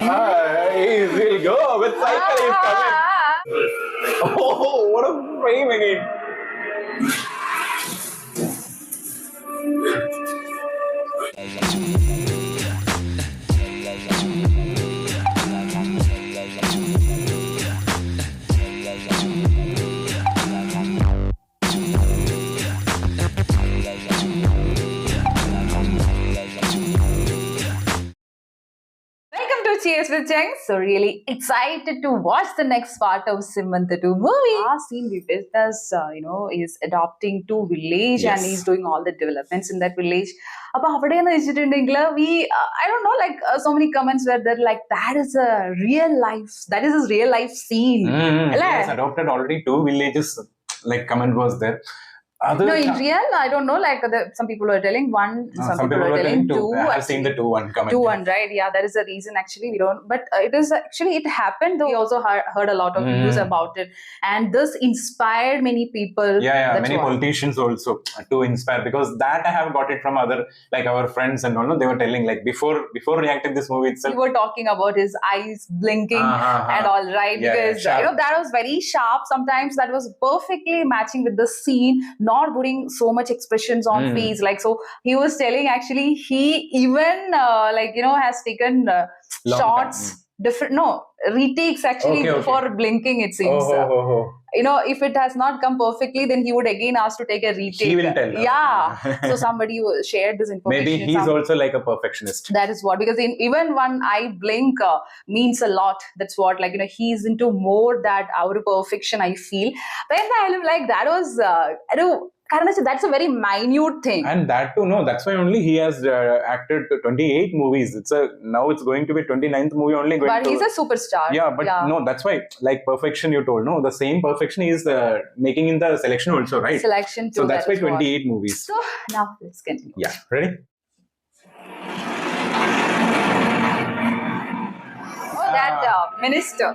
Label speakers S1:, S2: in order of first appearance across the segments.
S1: He'll go with cycle. He's coming. Oh, what a frame again.
S2: Welcome to Cheers with Cheng. So really excited to watch the next part of Simantatu movie. Last scene we built as is adopting to village and
S1: Yes.
S2: he's doing all the developments in that village. Appa avadena ichittundenkila we I don't know like so many comments were there like that is a real life, that is his real life scene.
S1: He
S2: Alle?
S1: has adopted already 2 villages. Like comment was there.
S2: No, in real, I don't know. Like some people were telling one, some people were telling two.
S1: I have seen the 2-1 comment.
S2: 2-1, right? Yeah, that is the reason. Actually, we don't. But it is actually it happened. Though we also heard a lot of news about it, and this inspired many people.
S1: Yeah,
S2: That's
S1: many
S2: what.
S1: politicians also to inspire, because that I have got it from other, like our friends and all. No, they were telling like before reacting this movie itself.
S2: We were talking about his eyes blinking and all, right?
S1: Yeah,
S2: Because
S1: sharp.
S2: that was very sharp. Sometimes that was perfectly matching with the scene, not putting so much expressions on face. Like so, he was telling actually he even has taken
S1: Long
S2: shots.
S1: time.
S2: Different retakes actually
S1: Okay.
S2: for blinking. It seems.
S1: Oh.
S2: If it has not come perfectly, then he would again ask to take a retake.
S1: He will tell.
S2: Yeah. So somebody shared this information.
S1: Maybe
S2: in
S1: he's
S2: some-
S1: also like a perfectionist.
S2: that is what, because even one eye blink means a lot. That's what, he's into more that our perfection, I feel. When I like that was Karana, that's a very minute thing.
S1: And that too, no, that's why only he has acted 28 movies. Now it's going to be 29th movie only going
S2: But
S1: to.
S2: he's a superstar.
S1: Yeah, but no, that's why, like perfection you told, no, the same perfection is making in the selection also, right?
S2: Selection too.
S1: So that's
S2: that
S1: why
S2: is what.
S1: 28 movies.
S2: So now let's continue.
S1: Yeah, ready?
S2: Oh, that minister.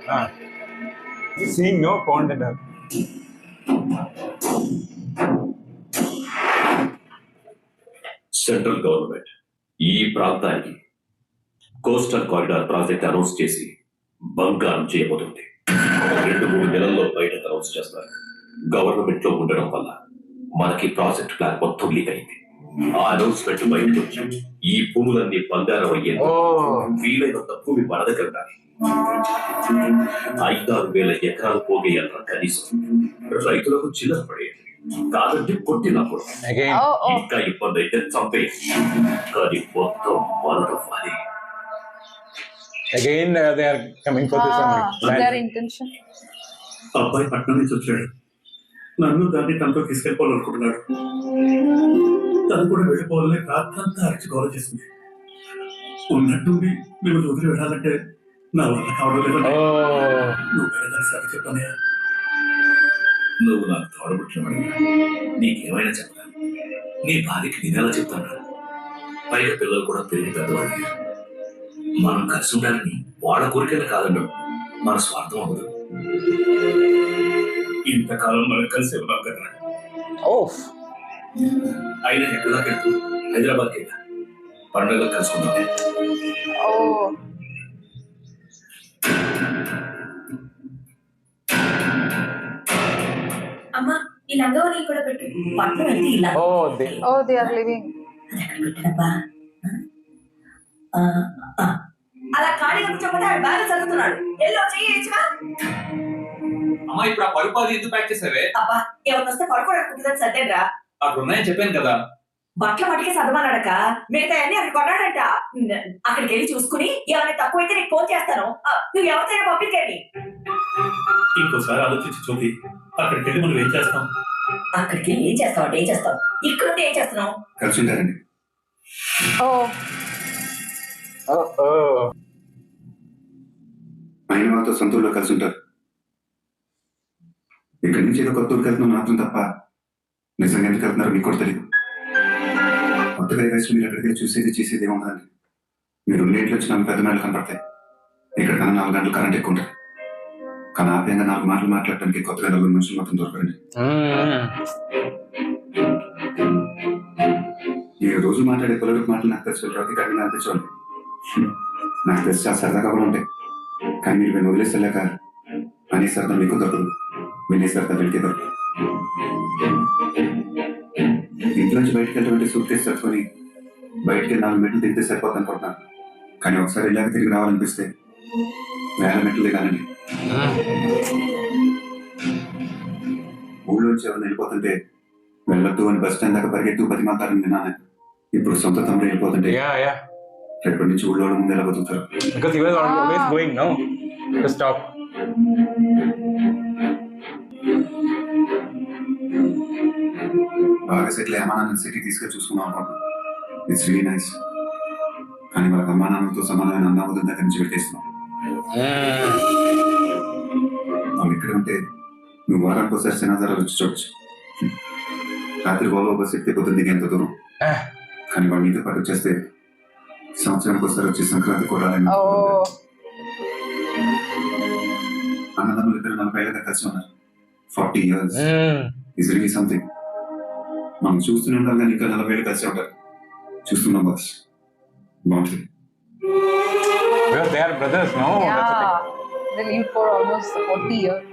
S1: He's seeing no pond in her.
S3: Central government ఈ ప్రాంతానికి coastal corridor project announce చేసి బంగారం చేయబోతుంది. 2-3 నెలల్లో బయట announce చేస్తారు. Government లో ఉండడం వల్ల మనకి ప్రాజెక్ట్ ప్లాన్ మొత్తం లీక్ అయింది. ఆ అనౌన్స్మెంట్ బయటకు వచ్చి ఈ భూములన్నీ బంగారం అయ్యేందుకు వీలైనంత భూమి మన దగ్గర ఉండాలి. 5,000 ఎకరాలు పోగేయాలన్న కనీసం రైతులకు చిల్లర పడేది కాదంటే కొట్టినప్పుడు
S1: Again.
S3: ఇంకా ఇబ్బంది అయితే చంపే, కానీ మొత్తం మనదవ్వాలి.
S1: Again, they are coming for this one.
S2: Their intention.
S3: అబ్బాయి పట్నం నుంచి వచ్చాడు. నన్ను దాన్ని తనతో తీసుకెళ్ళిపోవాలనుకుంటున్నాడు. తను కూడా వెళ్ళిపోవాలని రాత్రంతా అరిచి గౌరవ చేసింది. ఉన్నట్టుండి మేము వదిలి వెళ్ళాలంటే నా వల్ల కావడం లేదు. నువ్వు వెళ్ళదని అది చెప్పానే. నువ్వు నాకు తోడబుట్టినవాడు, నీకేమైనా చెప్పాను. నీ భార్యకి నేనెలా చెప్తాను? పైగా పిల్లలు కూడా పెరిగి పెద్దవాళ్ళు. మనం కలిసి ఉండాలని వాళ్ళ కోరికలు కాదన్నాం. మన స్వార్థం అవ్వదు. ఇంతకాలం మనం కలిసి ఉన్నాం కదా. అయినా ఎక్కడా వెళ్తూ హైదరాబాద్కి వెళ్ళా. పండుగ కలుసుకున్నాం.
S2: Oh.
S4: అమ్మా ఈ లంగవని కూడా పెట్టు. పట్నం వెళ్తే ఇలా
S2: Oh, they are living.
S4: పెట్టడబ్బా. అలా ఖాళీగా కూర్చోకుండా ఆడు బాగా చదువుతున్నాడు. ఎల్లో చేయొచ్చుగా.
S5: అమ్మా ఇప్పుడు ఆ పరుపు అది ఎందుకు ప్యాక్ చేసావే?
S4: అబ్బా ఎవరిని వస్తే పడుకోవడానికి సర్దేంరా.
S5: అక్కడ ఉన్నాయని చెప్పాను కదా.
S4: బట్టల మటుకే చదవన్నాడక, మిగతా అన్ని అక్కడ కొన్నాడంట. అక్కడికి వెళ్ళి చూసుకుని ఏమైనా తక్కువైతే నీకు ఫోన్ చేస్తాను. నువ్వు ఎవరికైనా పంపించండి.
S3: ఇంకోసారి ఆలోచించి చూపి. అక్కడికి వెళ్ళి మనం ఏం చేస్తాం?
S4: అక్కడికి వెళ్ళి ఏం చేస్తావు అంటే ఏం చేస్తావు? ఇక్కడ ఉంటే ఏం చేస్తున్నావు?
S3: కలిసి ఉంటారండి.
S2: Oh.
S3: ఆయన మాతో సొంతూరులో కలిసి ఉంటారు. ఇక్కడి నుంచి ఏదో కొత్త ఊరికి వెళ్తున్నాం మాత్రం తప్ప నిజంగా ఎందుకు వెళ్తున్నారో మీకు కూడా తెలియదు. కొత్తగా వేసి మీరు ఎక్కడికి చూసేది చేసేది ఏముందండి. మీరు నీటిలో వచ్చి 4 పెద్ద మేడలు కనపడతాయి. ఇక్కడ కన్నా 4 గంటలు కరెంట్ ఎక్కువ ఉంటుంది. కానీ ఆప్యంగా 4 మాటలు మాట్లాడటానికి కొత్తగా 4 మనుషులు మాత్రం దొరకరండి. ఈ రోజు మాట్లాడే పొలలకు మాటలు నాకు తెలిసి ప్రతి కఠిన అనిపించండి.
S6: నాకు తెలిసి చాలా సరదాగా కూడా ఉంటాయి, కానీ మీరు నేను వదిలేసి వెళ్ళాక అనే సరదా మీకు దొరకదు, వినే సరదా వీళ్ళకి దొరకదు. ఇంట్లోంచి బయటకు వెళ్ళటువంటి సూట్ కేసు చదువుకొని బయటకి 4 మెట్లు తిరిగితే సరిపోతుంది అనుకుంటున్నాను, కానీ ఒకసారి వెళ్ళాక తిరిగి రావాలనిపిస్తే 1000 మెట్లు దిగాలండి. ఊళ్ళోంచి ఎవరిని వెళ్ళిపోతుంటే వెళ్ళొద్దు అని బస్ స్టాండ్ దాకా పరిగెత్తు 10 మంతారని విన్నాను. ఇప్పుడు సొంత తమ్ముడు వెళ్ళిపోతుంటే రేపటి నుంచి ఊళ్ళో ముందు ఎలా బతుకుతారు?
S1: Because he was always going, no? To stop.
S6: బాగా సెటిల్ అమ్మా నాన్న సిటీ తీసుకెళ్ళి చూసుకున్నాం అనుకుంటున్నాను. It's really nice. కానీ వాళ్ళకి అమ్మా నాన్నతో సమానమైన అన్న వదిన దగ్గర నుంచి పెట్టేస్తున్నాం. వాళ్ళు ఇక్కడ ఉంటే నువ్వు వారానికి ఒకసారి శనాదారాలు వచ్చి చూడొచ్చు. రాత్రి బాబు బస్ ఎక్కితే పొద్దున్న దిగేంత దూరం. కానీ వాళ్ళు నీతో పాటు వచ్చేస్తే సంవత్సరానికి ఒకసారి వచ్చి సంక్రాంతి కూడా అన్నదమ్ములు ఇద్దరు 40 ఏళ్ళగా కలిసి ఉన్నారు. 40 years is really something. మనం చూస్తూనే ఉంటాం కానీ ఇంకా 40 ఏళ్ళు కలిసి ఉంటారు. చూస్తున్నాం బాస్, బాగుంటుంది.
S1: Well, they are brothers, no? That's the
S2: Yeah,
S1: thing.
S2: they live for almost 40 years.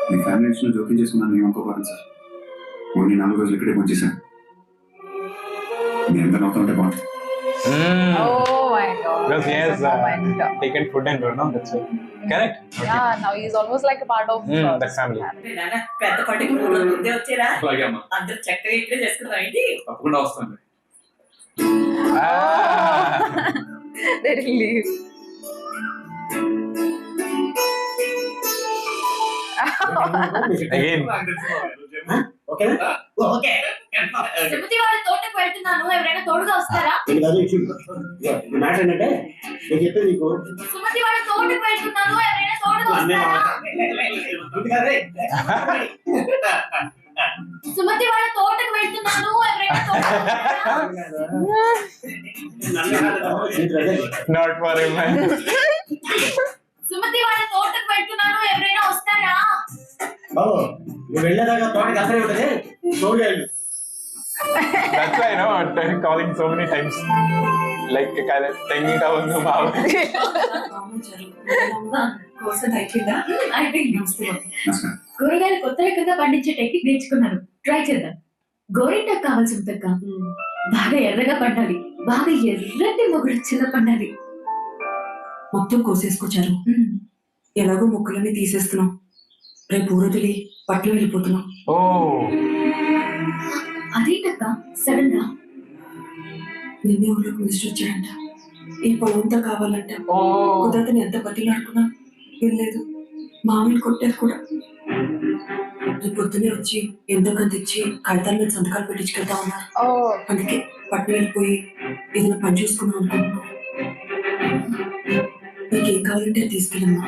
S6: Me family విషయంలో జోక్యం చేసుకున్నాను మేము అనుకోవాలి సార్. ఓన్లీ 4 రోజులు ఇక్కడే పనిచేశాను. మీ ఎంత నవ్వుతూ ఉంటే బాగుంటుంది.
S2: Oh my god.
S1: Because he has
S2: Moment.
S1: taken food and no, that's it. Correct? Okay.
S2: Yeah, now he's almost like a part of
S1: That family.
S4: నాన్న పెద్ద పండుగ 3 రోజులు ముందే వచ్చారా?
S5: అలాగే అమ్మా,
S4: అందరు చక్కగా ఇక్కడే చేసుకున్నాం ఏంటి?
S5: తప్పకుండా వస్తాను.
S1: Ah.
S2: They didn't leave.
S1: Again.
S7: Okay
S8: Sumathi వాళ్ళ తోటకు వెళ్తున్నాను, ఎవరైనా తోడుగా వస్తారా?
S7: మ్యాటర్ ఏంటంటే నేను చెప్పేది నీకు
S8: సుమతి వాళ్ళ తోటకు వెళ్తున్నాను, ఎవరైనా తోడుగా వస్తారా? సుమతి వాళ్ళ తోటకు వెళ్తున్నాను, ఎవరైనా తోడుగా వస్తారా?
S1: Not for him, man.
S8: Sumathi వాళ్ళ తోటకు వెళ్తున్నాను, ఎవరైనా వస్తారా?
S7: బాబు నువ్వు వెళ్ళేదాకా తోటకి అసలే ఉంటుంది, తోడు
S1: That's why, no, I'm calling so many times. Like, tengi ka undu maavu.
S4: కోసం అయిపోయిందా?
S8: అయిపోయింది.
S6: నమస్కారం.
S8: కూరగాయలు కొత్త రకంగా పండించే టెక్నిక్ నేర్చుకున్నాను, ట్రై చేద్దాం. గోరింటాకు కావాల్సి ఉందక్క. బాగా ఎర్రగా పండాలి, బాగా ఎర్రటి మొగుడు చిన్న పండాలి.
S4: మొత్తం కోసేసుకొచ్చారు. ఎలాగో మొక్కలన్నీ తీసేస్తున్నాం. రేపు ఊరొదిలి పట్లు వెళ్ళిపోతున్నాం.
S1: Oh.
S8: అదేంటక్క సడన్ గా?
S4: నిన్నే ఊళ్ళోకి మినిస్టర్ వచ్చాడంట. ఈ పొలంతా కావాలంట.
S1: Oh.
S4: కుదరతని ఎంత బతిలాడుకున్నా వెళ్ళలేదు. మామూలు కొట్టారు కూడా. రేపు పొద్దునే వచ్చి ఎంతో కొంత ఇచ్చి కాగితాల మీద సంతకాలు పెట్టించుకెళ్తా ఉన్నారు.
S2: Oh.
S4: అందుకే పట్టు వెళ్ళిపోయి ఏదైనా పని చూసుకున్నాం అనుకుంటున్నాం. నీకేం కావాలంటే అది తీసుకెళ్ళమ్మా.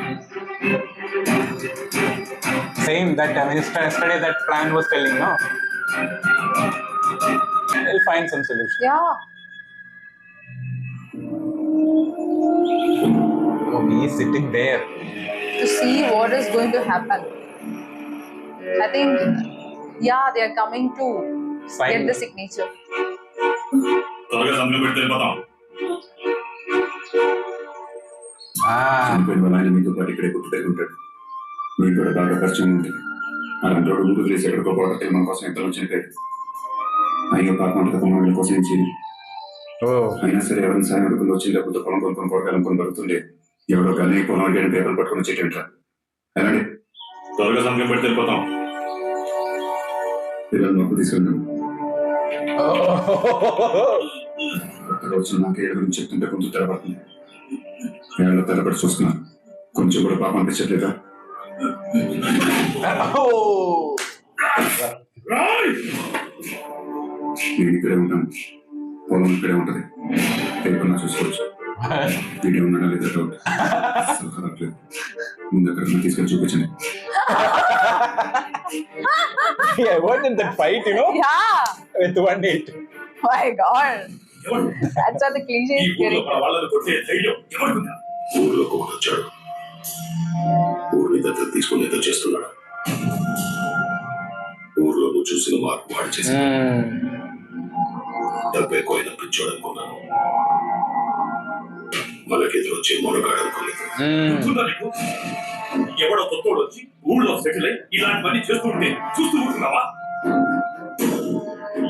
S1: Same, that minister yesterday, that plan was telling, no? We'll find some solution.
S2: Yeah.
S1: Oh, he is sitting there.
S2: To see what is going to happen. I think, yeah, they are coming to
S1: Sign.
S2: get the signature.
S3: త్వరగా సంతకం పెడితే వెళ్ళిపోతాం.
S1: Ah.
S6: చనిపోయిన వాళ్ళ ఆయన మీతో పాటు ఇక్కడే పుట్టి పెరుగుంటాడు. మీకు కూడా బాగా పరిచయం ఉంటుంది. అలాంటి వాడు ముందు తెలిసి ఎక్కడికో పోటీ మన కోసం ఎంతలో చనిపోయాడు. అయ్యో పాపం అంత పొలం కోసం ఇచ్చి
S1: Oh.
S6: అయినా సరే ఎవరిని సాయం అడుగులు వచ్చి డబ్బుతో పొలం కొనుక్కొని కూరగాయలు బతుకుతుండే ఎవరో కానీ పొలం అడిగిన పేపర్లు పట్టుకొని వచ్చేటంటారు. ఎలాంటి
S3: త్వరగా సంతకం పెడితే వెళ్ళిపోతాం.
S6: పిల్లలు నొప్పు తీసుకెళ్ళాను.
S1: Oh.
S6: కొత్తగా వచ్చిన నాకు ఏడు గురించి చెప్తుంటే కొంచెం తెరపడుతుంది. ఏళ్ళ తెరపడి చూస్తున్నాను. కొంచెం కూడా పాపం అనిపించట్లేదా?
S1: Oh.
S6: నేను ఇక్కడే ఉంటాను, పొలం ఇక్కడే ఉంటది. పేపర్ నా చూసుకోవచ్చు. వీడియో ఉన్నాడా లేదా డౌట్. అసలు కదట్లేదు. ముందు ఎక్కడ తీసుకెళ్ళి చూపించండి.
S1: Yeah, what in that fight, you know?
S2: Yeah.
S1: With 1-8.
S2: My God. That's what the cliche
S3: ఈ
S2: is
S3: ఊళ్ళో
S2: getting.
S3: మన వాళ్ళని కొట్టే ధైర్యం ఎవరికుందా? ఊళ్ళో ఒకడు వచ్చాడు. ఊరిని దగ్గర తీసుకుని ఏదో చేస్తున్నాడు. ఊర్లో నువ్వు చూసిన మార్పు వాడు చేసి డబ్బు ఎక్కువైన పిచ్చోడు అనుకున్నాను. మనకెదురొచ్చి మొనగాడు అనుకోలేదు. గుర్తుందా నీకు? ఎవడో కొత్తోడు వచ్చి ఊళ్ళో సెటిల్ అయి ఇలాంటివన్నీ చేస్తుంటే చూస్తూ ఉంటున్నావా?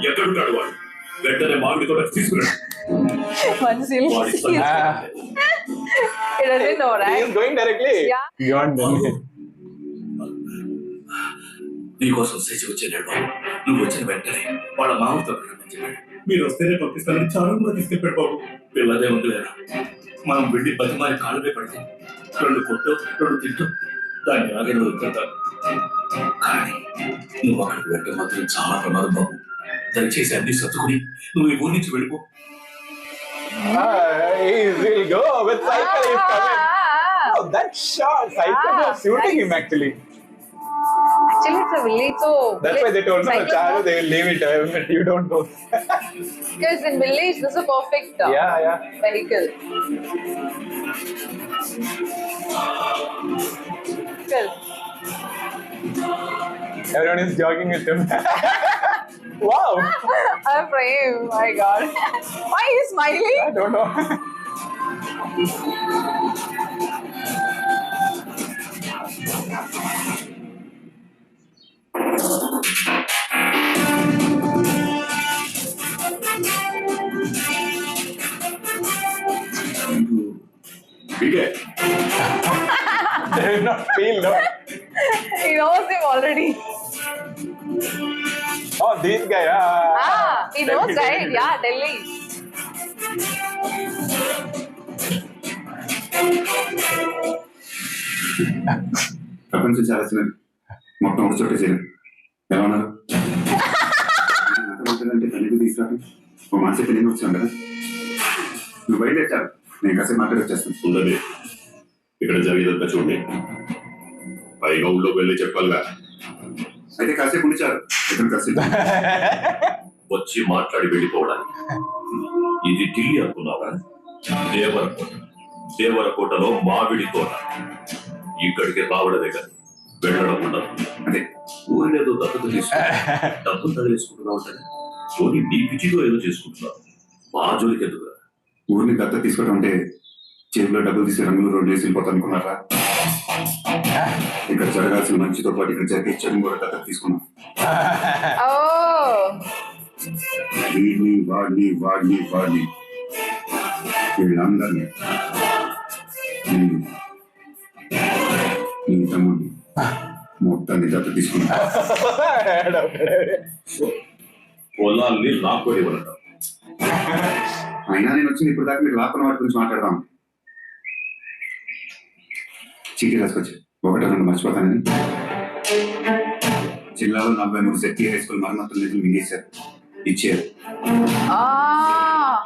S3: ఎక్కడున్నాడు వాడు? వెంటనే మామిడి తోట తీసుకున్నాడు.
S2: He doesn't know, right?
S1: He is going directly
S2: Yeah.
S1: beyond them.
S3: నీకోసం శశి వచ్చాడు. నువ్వు వచ్చిన వెంటనే వాళ్ళ మామిడితో చెప్పాడు. మీరు వస్తేనే పంపిస్తానని చాలా కూడా తీసుకెళ్ళాడు బాబు. పిల్లదే ఉందిలేరా, మనం వెళ్ళి బతిమారి కాళ్ళపై పడితే 2 కొట్టు 2 తిట్టు దాన్ని ఆగేది వదులుతాను. కానీ నువ్వు అక్కడికి వెళ్ళే మాత్రం చాలా ప్రమాదం బాబు. దయచేసి అన్ని సర్దుకుని నువ్వు ఈ ఊరి నుంచి వెళ్ళిపో.
S1: He will go with cycle. He's coming. Oh, that shot! Cycle was shooting him actually.
S2: Actually, it's a village, so
S1: That's why they told me,
S2: cyclists
S1: Charu,
S2: know-
S1: they will leave it. You don't go.
S2: Because in village, this is a perfect
S1: Yeah.
S2: vehicle. Good.
S1: Everyone is jogging with him. Wow!
S2: I'm brave. My God. Why are you smiling?
S1: I don't know. They did not feel, no?
S2: He knows him already.
S1: Oh, this guy.
S2: He knows, right? Yeah, Delhi.
S6: ప్రపంచం చాలా చిన్నది, మొత్తం ఒక చోట చేయాలి. ఎలా ఉన్నారు? అంటే తల్లికి తీసుకురాను ఓ మాట చెప్పి నేను వచ్చాను కదా. నువ్వు బయలుదేరారు, నేను కాసేపు మాట్లాడి వచ్చేస్తాను.
S3: ఉండదు, ఇక్కడ జరిగేదంతా చూడండి. పైగా ఊళ్ళో వెళ్ళి చెప్పాలిగా.
S6: అయితే కాసేపు ఉండిచారు, ఇద్దరు కాసేపు
S3: వచ్చి మాట్లాడి వెళ్ళిపోవడానికి. ఇది ఢిల్లీ అనుకున్నావా? దేవరకోట. దేవరకోటలో మామిడి తోట. ఇక్కడికి రావడమే కానీ వెళ్ళడం ఉండదు.
S6: అదే
S3: ఊరినేదో దత్తత తీసుకున్నా డబ్బులు తగిలేసుకుంటున్నావు అంటే పోనీ నీ పిచ్చితో ఏదో చేసుకుంటున్నావు. మా జోలికి ఎందుకు?
S6: ఊరిని దత్త తీసుకోవడం అంటే చేతిలో డబ్బులు తీసి రంగులు రోడ్లు వేసి వెళ్ళిపోతా అనుకున్నారా? ఇక్కడ జరగాల్సిన మంచితో పాటు ఇక్కడ జరిగించడం కూడా దత్త తీసుకున్నాం.
S2: Oh.
S6: వీడిని వాడిని వాడిని వాడిని వీళ్ళందరినీ నీ తమ్ముడిని మొత్తాన్ని దత్త తీసుకున్నా.
S3: పొలాల్ని లాక్కొని ఇవ్వడం.
S6: అయినా నేను వచ్చింది ఇప్పుడు దాకా మీరు లాక్కున్న వాటి గురించి మాట్లాడదాం. చీటీ రాసుకొచ్చి 1-2 మర్చిపోతానని. జిల్లాలో 43 సెట్టి హై స్కూల్ మరమ్మతులు నిధులు మింగేశారు, ఇచ్చారు.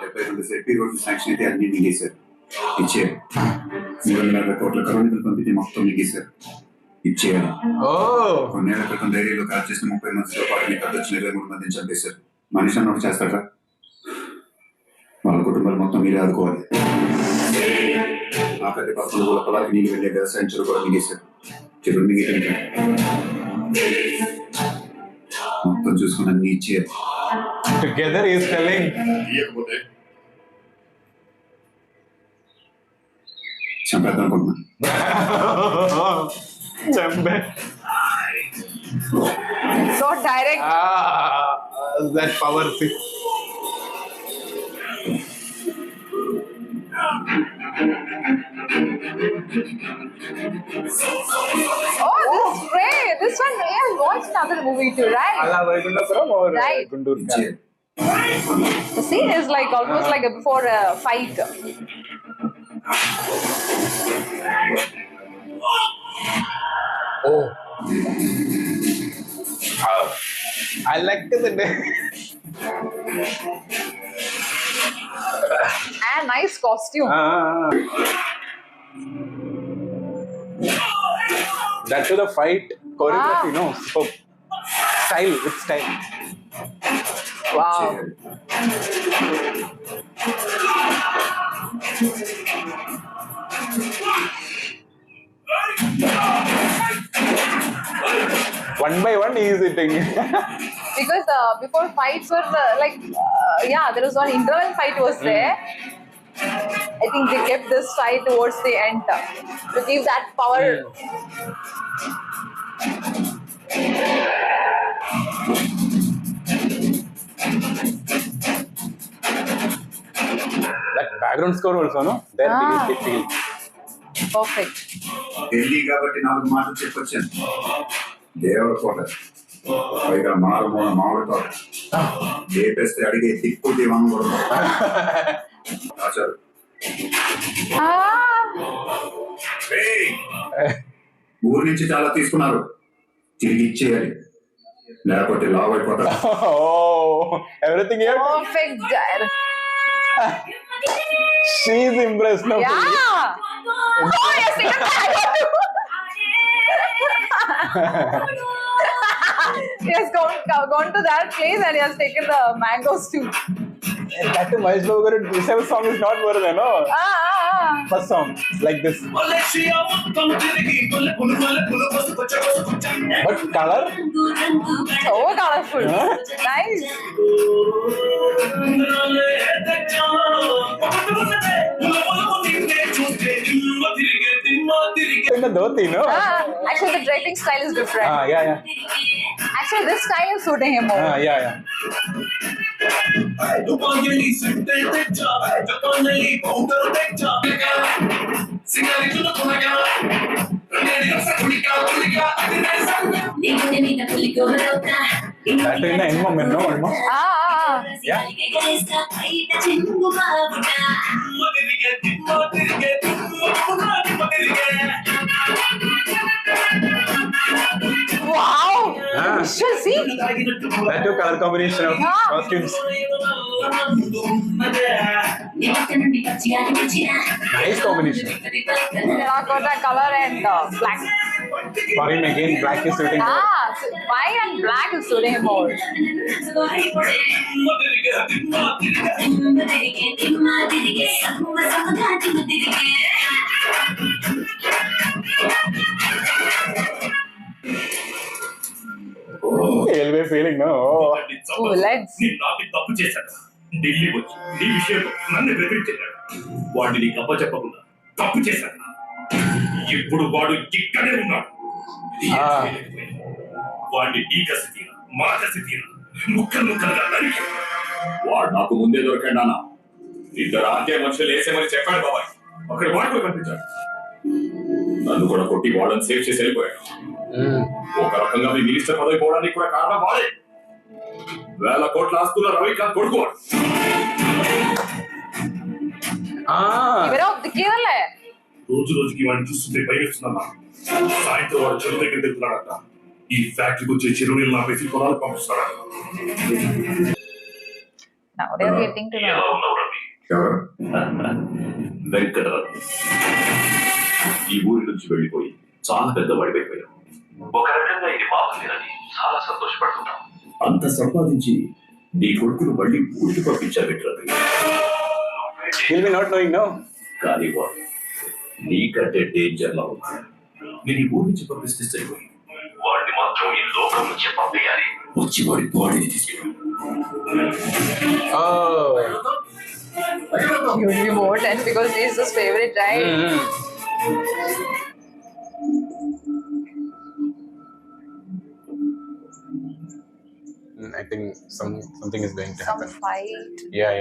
S6: 72 సెట్టి రోడ్లు శాంక్షన్ అయితే అన్ని మింగేశారు, ఇచ్చారు. 350 కోట్ల కరోనా పంపిణీ మొత్తం మింగేశారు, ఇచ్చేయాలి. కొన్నేళ్ల క్రితం డైరీలో కాల్ చేసిన 30 మందితో పాటు మీకు వచ్చిన 23 మందిని చంపేశారు. మనిషి అన్నట్టు చేస్తారా? వాళ్ళ కుటుంబాలు మొత్తం మీరే ఆదుకోవాలి. ఆ పెద్ద పక్కన కూడా పొలానికి నీళ్ళు వెళ్ళే వ్యవసాయం చెరువు కూడా మింగేశారు. చెరువు మింగేయడానికి మొత్తం చూసుకుని అన్ని ఇచ్చేయాలి.
S1: Together he is telling.
S3: ఇవ్వకపోతే
S6: చంపేద్దాం అనుకుంటున్నా.
S1: Chambe.
S2: So direct.
S1: That power.
S2: Oh, this is great. This one, I watched another movie too, right? Right.
S6: ఇచ్చేయాలి.
S2: The scene is like almost like before a fight.
S1: Oh. I like the
S2: And nice costume.
S1: That to the fight choreography, no? So style with style.
S2: Wow.
S1: One by one he is hitting.
S2: Because before fights were yeah, there was one interval fight was there. I think they kept this side towards the end to give that power.
S1: That background score also, no? There
S2: Ah.
S1: they feel.
S2: Perfect.
S6: Delhi కాబట్టి 4 మాటలు చెప్పొచ్చాను. దేవర కోట, పైగా మారుమూల మామిడి తోట, లేపేస్తే అడిగే దిక్కు దివాన్ కూడా ఆచారు.
S2: Ah.
S6: ఏయ్! ఊరి నుంచి చాలా తీసుకున్నారు, తిరిగి ఇచ్చేయాలి, లేకపోతే లావ్ అయిపోతారు.
S1: Oh, everything here.
S2: Perfect.
S1: She's impressed, no?
S2: Yeah. Oh, yes, he has gone to that place and he has taken the mangoes too.
S1: That too, Mahesh Babu garu this song is not more than, no?
S2: Ah.
S1: First song, like this. But color?
S2: So colorful.
S1: Huh?
S2: Nice.
S1: In the dhoti, no?
S2: Actually, the draping style is different.
S1: Yeah.
S2: Actually, this style is suiting him more.
S1: Yeah. That in the end moment, no? Almost. Yeah.
S2: Wow.
S1: Ah.
S2: Visual, see?
S1: That too, color combination of costumes. Nice combination.
S2: Terracotta color and black.
S1: For him again, black is suiting.
S2: So white and black is suiting him more.
S1: He'll be feeling, no?
S2: Oh, let's.
S3: నాకు తప్పు చేశాడు. ఢిల్లీ వచ్చి నీ విషయంలో నన్ను బెదిరించాడు. వాడిని నీకు అప్పచెప్పకుండా తప్పు చేశాడు. ఇప్పుడు వాడు ఇక్కడే ఉన్నాడు. వాడిని నీ కసి తీరా, మా కసి తీరా, ముక్కలుగా నరికి. వాడు నాకు ముందే దొరికాడు అన్న. ఇద్దరు ఆంటే మనుషులు వేసేమని చెప్పాడు బాబాయ్. అక్కడ వాడు కూడా కనిపించాడు. నన్ను కూడా కొట్టి వాళ్ళని సేవ్ చేసి వెళ్ళిపోయాడు. ఒక రకంగా మీ మినిస్టర్ పదవి పోవడానికి కూడా కారణం వాడే. 1,000 కోట్ల ఆస్తుల రవికాంత్ కొడుకు వాడు. రోజు రోజుకి వాడిని చూస్తుంటే భయస్తున్నా. సాయంత్రం వాడు చెరువు దగ్గర తిరుగుతున్నాడట. ఈ ఫ్యాక్టరీకి వచ్చే చెరువులు నాపేసి పొలాలు పంపిస్తాడట.
S2: Now they are getting to know.
S6: ఎవరు?
S3: వెంకటరత్న ఈ ఊరి నుంచి వెళ్ళిపోయి చాలా పెద్ద వాడిపోయాడు. ఒక రకంగా ఇది మామూలేనని చాలా సంతోషపడుతున్నాం. అంత సంపాదించి నీ కొడుకును మళ్ళీ ఊరికి పంపించారు.
S1: He'll be not knowing, no?
S3: కానీ వాడు నీకంటే డేంజర్ లో ఉన్నాడు. నేను ఈ ఊరి నుంచి పంపిస్తే సరిపోయి వాడిని మాత్రం ఈ లోకం నుంచి పంపించాలి. వచ్చి వాడి బాడీని తీసుకెళ్ళి
S2: You will be more tense because he is his favorite, right?
S1: I think something is going to
S2: Some
S1: happen.
S2: fight.
S1: Yeah.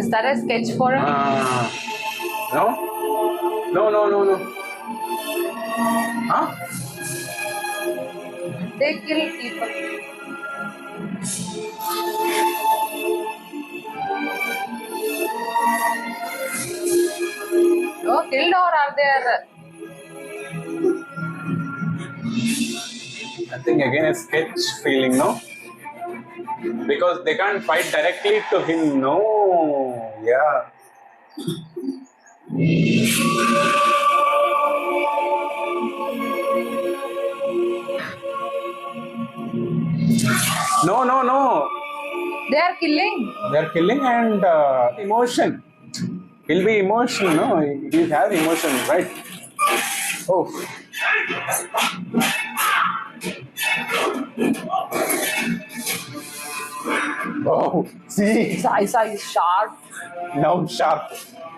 S2: Is that a sketch for him?
S1: No. Huh?
S2: They kill people. No, killed or are there?
S1: I think again a sketch feeling, no? Because they can't fight directly to him, no? Yeah. No.
S2: They are killing.
S1: They're killing and emotion. He'll be emotional, no? He has emotion, right? Oh. Oh, see,
S2: His eyes are sharp.
S1: now sharp,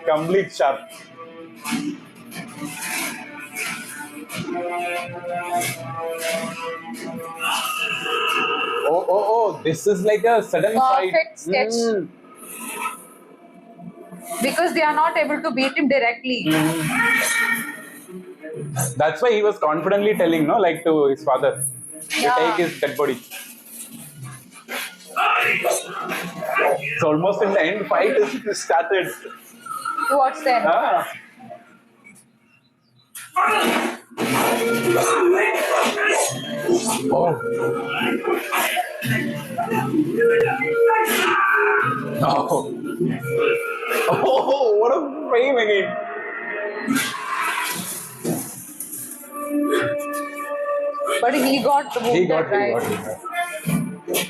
S1: complete sharp. Oh, this is like a sudden fight.
S2: Perfect sketch. Because they are not able to beat him directly.
S1: That's why he was confidently telling, no, like to his father, to
S2: Yeah.
S1: take his dead body. So almost in the end, fight is started.
S2: Towards the end.
S1: Ah. Oh. Oh. Oh, what a frame again.
S2: But he got the wounded,
S1: He got
S2: right?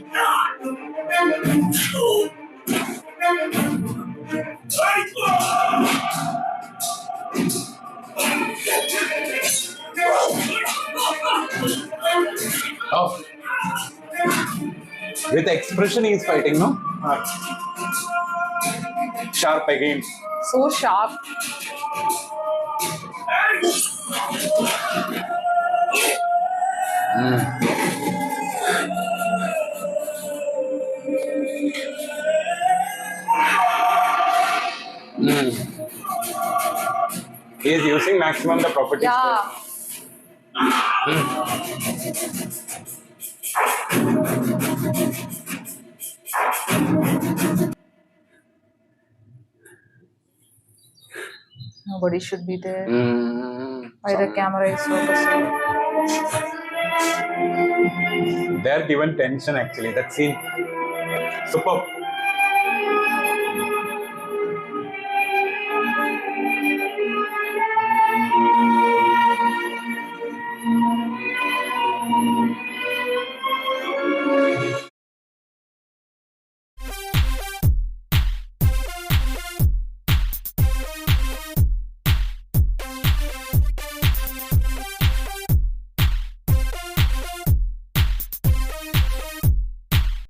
S1: Oh. With expression he is fighting, no? Sharp again.
S2: So sharp.
S1: He is using maximum the properties.
S2: Yeah. Nobody should be there. Why the camera is focusing?
S1: They are given tension actually. That scene. Superb.